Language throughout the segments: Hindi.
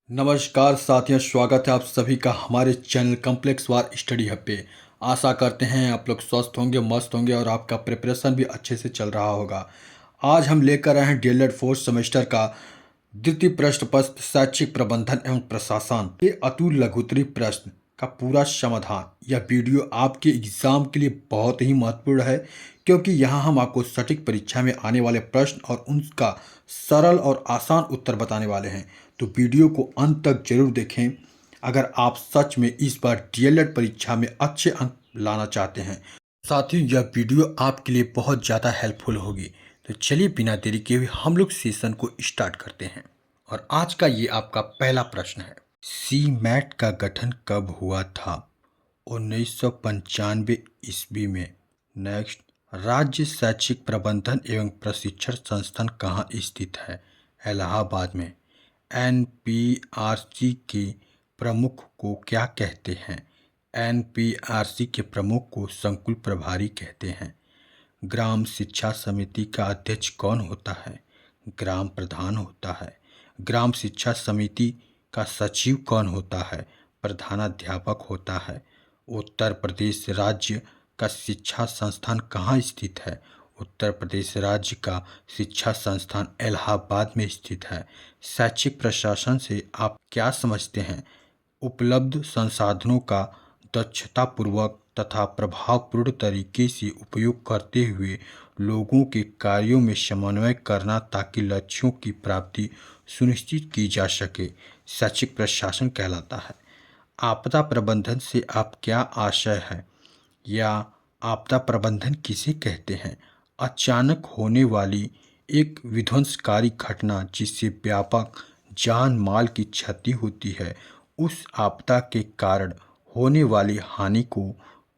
नमस्कार साथियों, स्वागत है आप सभी का हमारे चैनल कॉम्प्लेक्स वार स्टडी हब पे। आशा करते हैं आप लोग स्वस्थ होंगे, मस्त होंगे और आपका प्रिपरेशन भी अच्छे से चल रहा होगा। आज हम लेकर आए हैं डीएलएड फोर्थ सेमेस्टर का द्वितीय प्रश्न पत्र शैक्षिक प्रबंधन एवं प्रशासन के अतुल लघुत्तरीय प्रश्न का पूरा समाधान। यह वीडियो आपके एग्जाम के लिए बहुत ही महत्वपूर्ण है, क्योंकि यहाँ हम आपको सटीक परीक्षा में आने वाले प्रश्न और उनका सरल और आसान उत्तर बताने वाले हैं। तो वीडियो को अंत तक जरूर देखें अगर आप सच में इस बार डीएलएड परीक्षा में अच्छे अंक लाना चाहते हैं। साथियों, यह वीडियो आपके लिए बहुत ज़्यादा हेल्पफुल होगी। तो चलिए बिना देरी के हुए हम लोग सेशन को स्टार्ट करते हैं। और आज का ये आपका पहला प्रश्न है, सी मैट का गठन कब हुआ था? 1995 ईस्वी में। नेक्स्ट, राज्य शैक्षिक प्रबंधन एवं प्रशिक्षण संस्थान कहाँ स्थित है? इलाहाबाद में। एनपीआरसी के प्रमुख को क्या कहते हैं? एनपीआरसी के प्रमुख को संकुल प्रभारी कहते हैं। ग्राम शिक्षा समिति का अध्यक्ष कौन होता है? ग्राम प्रधान होता है। ग्राम शिक्षा समिति का सचिव कौन होता है? प्रधानाध्यापक होता है। उत्तर प्रदेश राज्य का शिक्षा संस्थान कहाँ स्थित है? उत्तर प्रदेश राज्य का शिक्षा संस्थान इलाहाबाद में स्थित है। शैक्षिक प्रशासन से आप क्या समझते हैं? उपलब्ध संसाधनों का दक्षतापूर्वक तथा प्रभावपूर्ण तरीके से उपयोग करते हुए लोगों के कार्यों में समन्वय करना, ताकि लक्ष्यों की प्राप्ति सुनिश्चित की जा सके, शैक्षिक प्रशासन कहलाता है। आपदा प्रबंधन से आप क्या आशय है, या आपदा प्रबंधन किसे कहते हैं? अचानक होने वाली एक विध्वंसकारी घटना जिससे व्यापक जान माल की क्षति होती है, उस आपदा के कारण होने वाली हानि को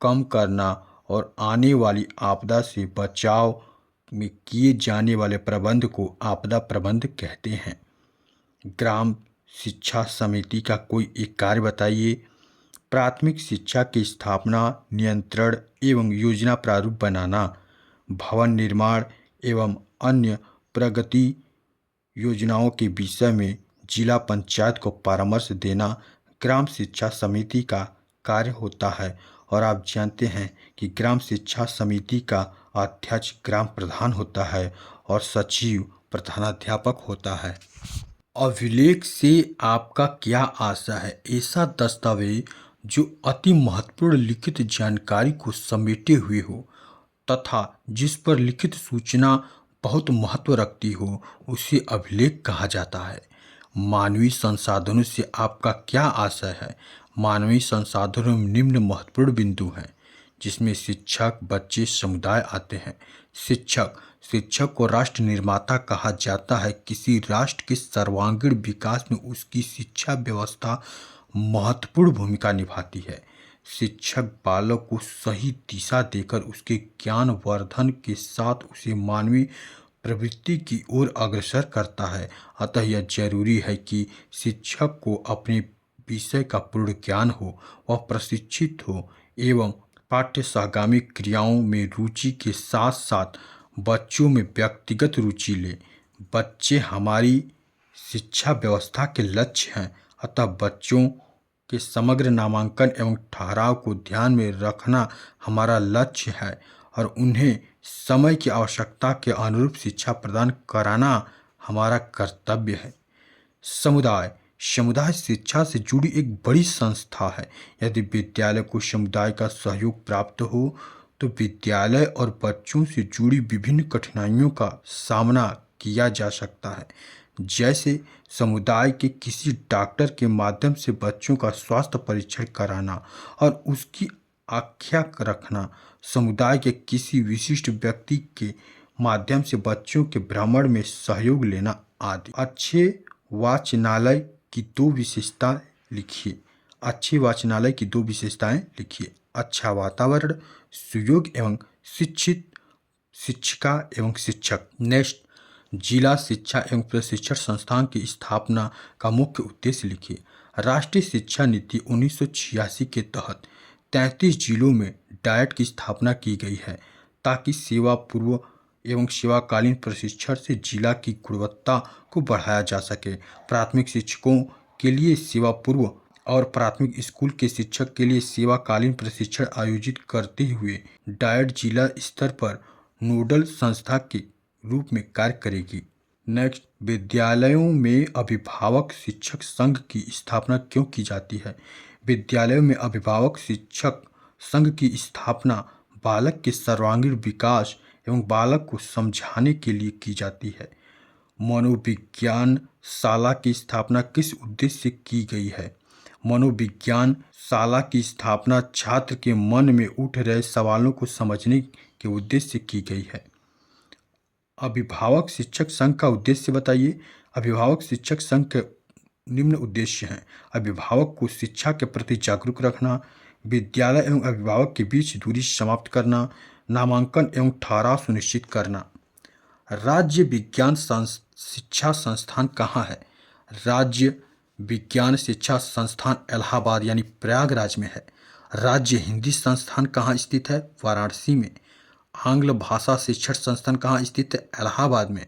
कम करना और आने वाली आपदा से बचाव में किए जाने वाले प्रबंध को आपदा प्रबंध कहते हैं। ग्राम शिक्षा समिति का कोई एक कार्य बताइए। प्राथमिक शिक्षा की स्थापना, नियंत्रण एवं योजना प्रारूप बनाना, भवन निर्माण एवं अन्य प्रगति योजनाओं के विषय में जिला पंचायत को परामर्श देना ग्राम शिक्षा समिति का कार्य होता है। और आप जानते हैं कि ग्राम शिक्षा समिति का अध्यक्ष ग्राम प्रधान होता है और सचिव प्रधानाध्यापक होता है। अभिलेख से आपका क्या आशा है? ऐसा दस्तावेज जो अति महत्वपूर्ण लिखित जानकारी को समेटे हुए हो तथा जिस पर लिखित सूचना बहुत महत्व रखती हो, उसे अभिलेख कहा जाता है। मानवीय संसाधनों से आपका क्या आशय है? मानवीय संसाधनों में निम्न महत्वपूर्ण बिंदु हैं, जिसमें शिक्षक, बच्चे, समुदाय आते हैं। शिक्षक को राष्ट्र निर्माता कहा जाता है। किसी राष्ट्र के सर्वांगीण विकास में उसकी शिक्षा व्यवस्था महत्वपूर्ण भूमिका निभाती है। शिक्षक बालक को सही दिशा देकर उसके ज्ञान वर्धन के साथ उसे मानवीय प्रवृत्ति की ओर अग्रसर करता है। अतः यह जरूरी है कि शिक्षक को अपने विषय का पूर्ण ज्ञान हो, वह प्रशिक्षित हो एवं पाठ्य सहगामी क्रियाओं में रुचि के साथ साथ बच्चों में व्यक्तिगत रुचि ले। बच्चे हमारी शिक्षा व्यवस्था के लक्ष्य हैं, अतः बच्चों के समग्र नामांकन एवं ठहराव को ध्यान में रखना हमारा लक्ष्य है और उन्हें समय की आवश्यकता के अनुरूप शिक्षा प्रदान कराना हमारा कर्तव्य है। समुदाय शिक्षा से जुड़ी एक बड़ी संस्था है। यदि विद्यालय को समुदाय का सहयोग प्राप्त हो तो विद्यालय और बच्चों से जुड़ी विभिन्न कठिनाइयों का सामना किया जा सकता है। जैसे समुदाय के किसी डॉक्टर के माध्यम से बच्चों का स्वास्थ्य परीक्षण कराना और उसकी आख्या रखना, समुदाय के किसी विशिष्ट व्यक्ति के माध्यम से बच्चों के भ्रमण में सहयोग लेना आदि। अच्छे वाचनालय की दो विशेषताएं लिखिए। अच्छे वाचनालय की दो विशेषताएं लिखिए। अच्छा वातावरण, सुयोग्य एवं शिक्षित शिक्षिका एवं शिक्षक। नेक्स्ट, जिला शिक्षा एवं प्रशिक्षण संस्थान की स्थापना का मुख्य उद्देश्य लिखिए। राष्ट्रीय शिक्षा नीति 1986 के तहत 33 जिलों में डायट की स्थापना की गई है, ताकि सेवा पूर्व एवं सेवाकालीन प्रशिक्षण से जिला की गुणवत्ता को बढ़ाया जा सके। प्राथमिक शिक्षकों के लिए सेवा पूर्व और प्राथमिक स्कूल के शिक्षक के लिए सेवाकालीन प्रशिक्षण आयोजित करते हुए डायट जिला स्तर पर नोडल संस्था के रूप में कार्य करेगी। नेक्स्ट, विद्यालयों में अभिभावक शिक्षक संघ की स्थापना क्यों की जाती है? विद्यालयों में अभिभावक शिक्षक संघ की स्थापना बालक के सर्वांगीण विकास एवं बालक को समझाने के लिए की जाती है। मनोविज्ञान शाला की स्थापना किस उद्देश्य से की गई है? मनोविज्ञान शाला की स्थापना छात्र के मन में उठ रहे सवालों को समझने के उद्देश्य से की गई है। अभिभावक शिक्षक संघ का उद्देश्य बताइए। अभिभावक शिक्षक संघ के निम्न उद्देश्य हैं: अभिभावक को शिक्षा के प्रति जागरूक रखना, विद्यालय एवं अभिभावक के बीच दूरी समाप्त करना, नामांकन एवं ठहराव सुनिश्चित करना। राज्य विज्ञान शिक्षा संस्थान कहाँ है? राज्य विज्ञान शिक्षा संस्थान इलाहाबाद यानी प्रयागराज में है। राज्य हिंदी संस्थान कहाँ स्थित है? वाराणसी में। आंग्ल भाषा शिक्षण संस्थान कहाँ स्थित है? इलाहाबाद में।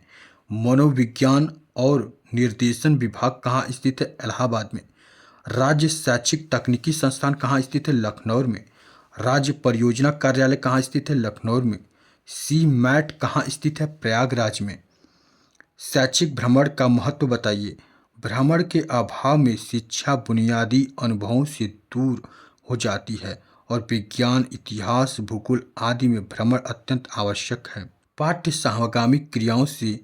मनोविज्ञान और निर्देशन विभाग कहाँ स्थित है? इलाहाबाद में। राज्य शैक्षिक तकनीकी संस्थान कहाँ स्थित है? लखनऊ में। राज्य परियोजना कार्यालय कहाँ स्थित है? लखनऊ में। CMAT कहाँ स्थित है? प्रयागराज में। शैक्षिक भ्रमण का महत्व बताइए। भ्रमण के अभाव में शिक्षा बुनियादी अनुभवों से दूर हो जाती है और विज्ञान, इतिहास, भूगोल आदि में भ्रमण अत्यंत आवश्यक है। पाठ्य सहगामी क्रियाओं से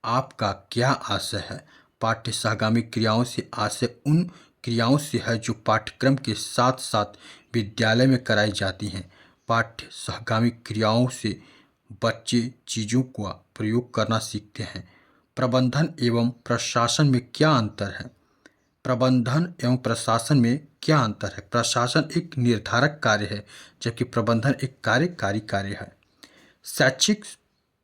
आपका क्या आशय है? पाठ्य सहगामी क्रियाओं से आशय उन क्रियाओं से है जो पाठ्यक्रम के साथ साथ विद्यालय में कराई जाती हैं। पाठ्य सहगामी क्रियाओं से बच्चे चीज़ों का प्रयोग करना सीखते हैं। प्रबंधन एवं प्रशासन में क्या अंतर है? प्रबंधन एवं प्रशासन में क्या अंतर है? प्रशासन एक निर्धारक कार्य है जबकि प्रबंधन एक कार्यकारी कार्य है। शैक्षिक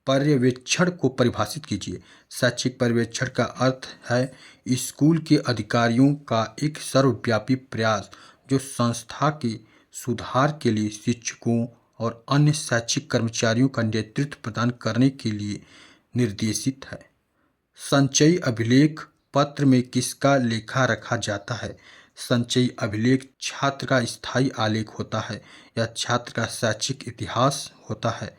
पर्यवेक्षण को परिभाषित कीजिए। शैक्षिक पर्यवेक्षण का अर्थ है स्कूल के अधिकारियों का एक सर्वव्यापी प्रयास जो संस्था के सुधार के लिए शिक्षकों और अन्य शैक्षिक कर्मचारियों का नेतृत्व प्रदान करने के लिए निर्देशित है। संचयी अभिलेख पत्र में किसका लेखा रखा जाता है? संचयी अभिलेख छात्र का स्थायी आलेख होता है या छात्र का शैक्षिक इतिहास होता है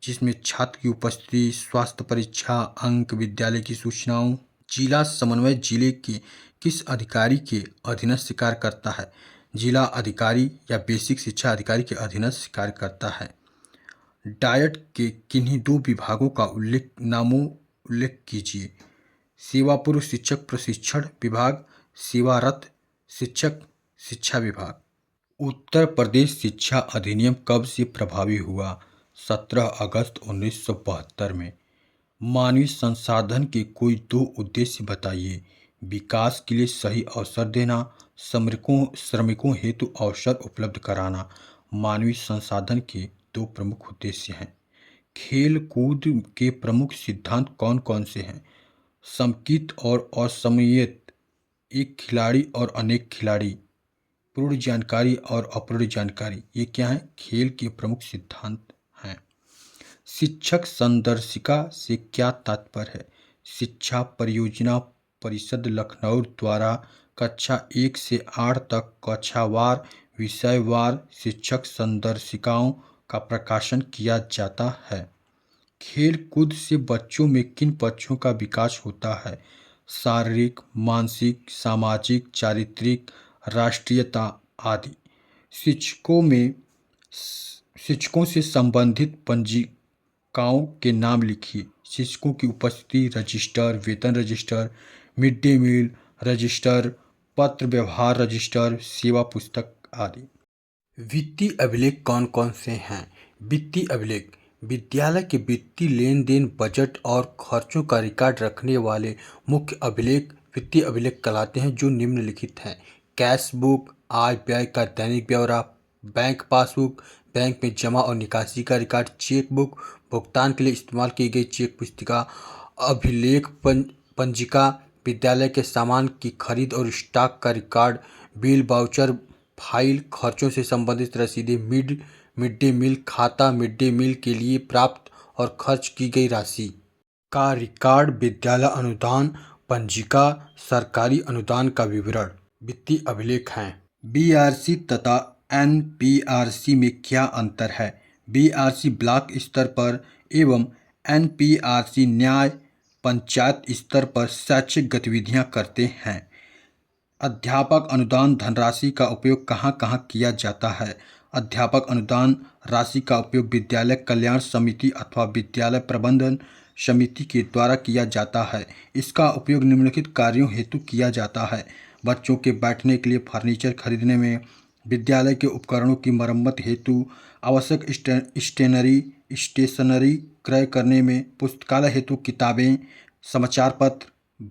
जिसमें छात्र की उपस्थिति, स्वास्थ्य परीक्षा, अंक, विद्यालय की सूचनाओं। जिला समन्वय जिले के किस अधिकारी के अधीनस्थ कार्य करता है? जिला अधिकारी या बेसिक शिक्षा अधिकारी के अधीनस्थ कार्य करता है। डायट के किन्हीं दो विभागों का उल्लेख कीजिए। सेवा पूर्व शिक्षक प्रशिक्षण विभाग, सेवारत शिक्षक शिक्षा विभाग। उत्तर प्रदेश शिक्षा अधिनियम कब से प्रभावी हुआ? 17 अगस्त 1972 में। मानवीय संसाधन के कोई दो उद्देश्य बताइए। विकास के लिए सही अवसर देना, श्रमिकों हेतु अवसर उपलब्ध कराना। मानवीय संसाधन के दो प्रमुख उद्देश्य हैं। खेल कूद के प्रमुख सिद्धांत कौन कौन से हैं? समकित और असमयित, एक खिलाड़ी और अनेक खिलाड़ी, पूर्ण जानकारी और अपूर्ण जानकारी, ये क्या है? खेल के प्रमुख सिद्धांत हैं। शिक्षक संदर्शिका से क्या तात्पर्य है? शिक्षा परियोजना परिषद लखनऊ द्वारा कक्षा 1 से 8 तक कक्षावार विषयवार शिक्षक संदर्शिकाओं का प्रकाशन किया जाता है। खेल कूद से बच्चों में किन पक्षों का विकास होता है? शारीरिक, मानसिक, सामाजिक, चारित्रिक, राष्ट्रीयता आदि। शिक्षकों से संबंधित पंजिकाओं के नाम लिखिए। शिक्षकों की उपस्थिति रजिस्टर, वेतन register, mid day meal register, पत्र व्यवहार रजिस्टर, सेवा पुस्तक आदि। वित्तीय अभिलेख कौन कौन से हैं? वित्तीय अभिलेख विद्यालय के वित्तीय लेन देन, बजट और खर्चों का रिकॉर्ड रखने वाले मुख्य अभिलेख वित्तीय अभिलेख कहलाते हैं जो निम्नलिखित हैं। कैश बुक, आय व्यय का दैनिक ब्यौरा, बैंक पासबुक, बैंक में जमा और निकासी का रिकॉर्ड, चेक बुक, भुगतान के लिए इस्तेमाल की गई चेक पुस्तिका, अभिलेख पंजिका, विद्यालय के सामान की खरीद और स्टॉक का रिकॉर्ड, बिल, वाउचर, फाइल, खर्चों से संबंधित रसीदें, मिड डे मील खाता, मिड डे मील के लिए प्राप्त और खर्च की गई राशि का रिकॉर्ड, विद्यालय अनुदान, पंजिका सरकारी अनुदान का विवरण, वित्तीय अभिलेख हैं। बीआरसी तथा एनपीआरसी में क्या अंतर है? बीआरसी ब्लॉक स्तर पर एवं एनपीआरसी न्याय पंचायत स्तर पर शैक्षिक गतिविधियां करते हैं। अध्यापक अनुदान धनराशि का उपयोग कहाँ कहाँ किया जाता है? अध्यापक अनुदान राशि का उपयोग विद्यालय कल्याण समिति अथवा विद्यालय प्रबंधन समिति के द्वारा किया जाता है। इसका उपयोग निम्नलिखित कार्यों हेतु किया जाता है: बच्चों के बैठने के लिए फर्नीचर खरीदने में, विद्यालय के उपकरणों की मरम्मत हेतु, आवश्यक स्टेशनरी क्रय करने में, पुस्तकालय हेतु किताबें, समाचार पत्र,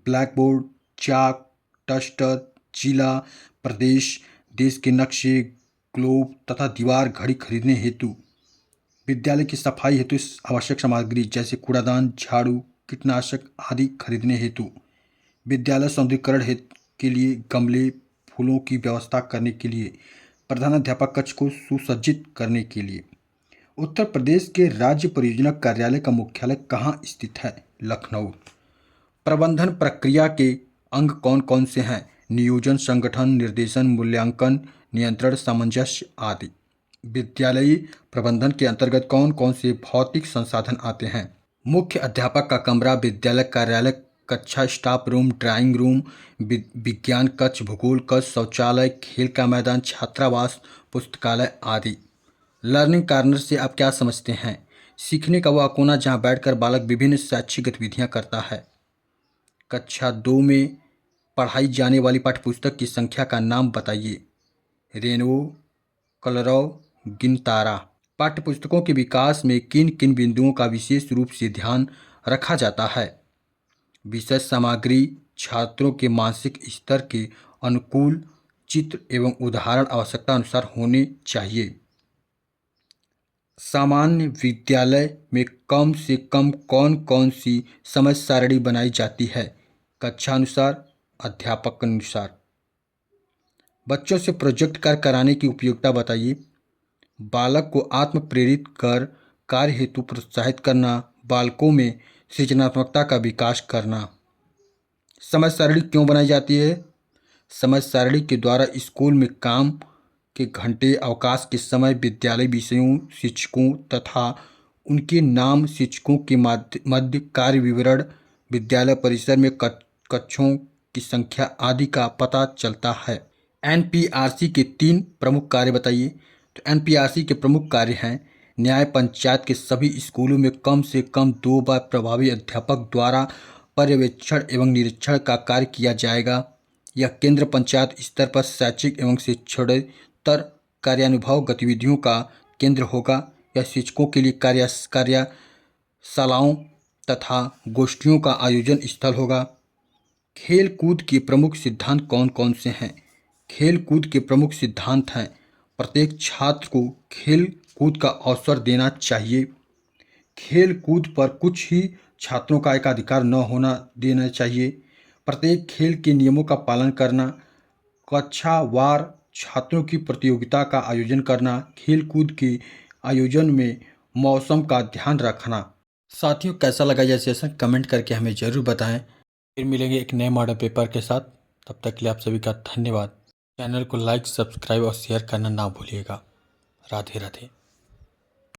ब्लैक बोर्ड, चाक, डस्टर, जिला, प्रदेश, देश के नक्शे, ग्लोब तथा दीवार घड़ी खरीदने हेतु, विद्यालय की सफाई हेतु आवश्यक सामग्री जैसे कूड़ादान, झाड़ू, कीटनाशक आदि खरीदने हेतु, विद्यालय सौंदर्यीकरण हेतु के लिए गमले, फूलों की व्यवस्था करने के लिए, प्रधानाध्यापक कक्ष को सुसज्जित करने के लिए। उत्तर प्रदेश के राज्य परियोजना कार्यालय का मुख्यालय कहाँ स्थित है? लखनऊ। प्रबंधन प्रक्रिया के अंग कौन कौन से हैं? नियोजन, संगठन, निर्देशन, मूल्यांकन, नियंत्रण, सामंजस्य आदि। विद्यालयी प्रबंधन के अंतर्गत कौन कौन से भौतिक संसाधन आते हैं? मुख्य अध्यापक का कमरा, विद्यालय कार्यालय कक्षा, स्टाफ रूम, ड्राइंग रूम, विज्ञान कक्ष, भूगोल कक्ष, शौचालय, खेल का मैदान, छात्रावास, पुस्तकालय आदि। लर्निंग कॉर्नर से आप क्या समझते हैं? सीखने का वह कोना जहां बैठकर बालक विभिन्न शैक्षिक गतिविधियां करता है। कक्षा 2 में पढ़ाई जाने वाली पाठ्यपुस्तक की संख्या का नाम बताइए। रेनबो, कलरव, गिनतारा। पाठ्यपुस्तकों के विकास में किन किन बिंदुओं का विशेष रूप से ध्यान रखा जाता है? विषय सामग्री, छात्रों के मानसिक स्तर के अनुकूल चित्र एवं उदाहरण आवश्यकता अनुसार होने चाहिए। सामान्य विद्यालय में कम से कम कौन कौन सी समय सारणी बनाई जाती है? कक्षा अनुसार, अध्यापक अनुसार। बच्चों से प्रोजेक्ट कार्य कराने की उपयोगिता बताइए। बालक को आत्म प्रेरित कर कार्य हेतु प्रोत्साहित करना, बालकों में सृजनात्मकता का विकास करना। समय सारणी क्यों बनाई जाती है? समय सारणी के द्वारा स्कूल में काम के घंटे, अवकाश के समय, विद्यालय विषयों, शिक्षकों तथा उनके नाम, शिक्षकों के मध्य कार्य विवरण, विद्यालय परिसर में कक्षों की संख्या आदि का पता चलता है। एनपीआरसी के 3 प्रमुख कार्य बताइए। तो एनपीआरसी के प्रमुख कार्य हैं: न्याय पंचायत के सभी स्कूलों में कम से कम 2 बार प्रभावी अध्यापक द्वारा पर्यवेक्षण एवं निरीक्षण का कार्य किया जाएगा। यह केंद्र पंचायत स्तर पर शैक्षिक एवं शिक्षणेतर कार्यानुभव गतिविधियों का केंद्र होगा। यह शिक्षकों के लिए कार्यशालाओं तथा गोष्ठियों का आयोजन स्थल होगा। खेल कूद के प्रमुख सिद्धांत कौन कौन से हैं? खेल कूद के प्रमुख सिद्धांत हैं: प्रत्येक छात्र को खेल कूद का अवसर देना चाहिए। खेल कूद पर कुछ ही छात्रों का एकाधिकार न होना देना चाहिए। प्रत्येक खेल के नियमों का पालन करना। कक्षावार छात्रों की प्रतियोगिता का आयोजन करना। खेल कूद के आयोजन में मौसम का ध्यान रखना। साथियों, कैसा लगा यह सेशन कमेंट करके हमें ज़रूर बताएं। फिर मिलेंगे एक नए मॉडल पेपर के साथ। तब तक के लिए आप सभी का धन्यवाद। चैनल को लाइक, सब्सक्राइब और शेयर करना ना भूलिएगा। राधे राधे।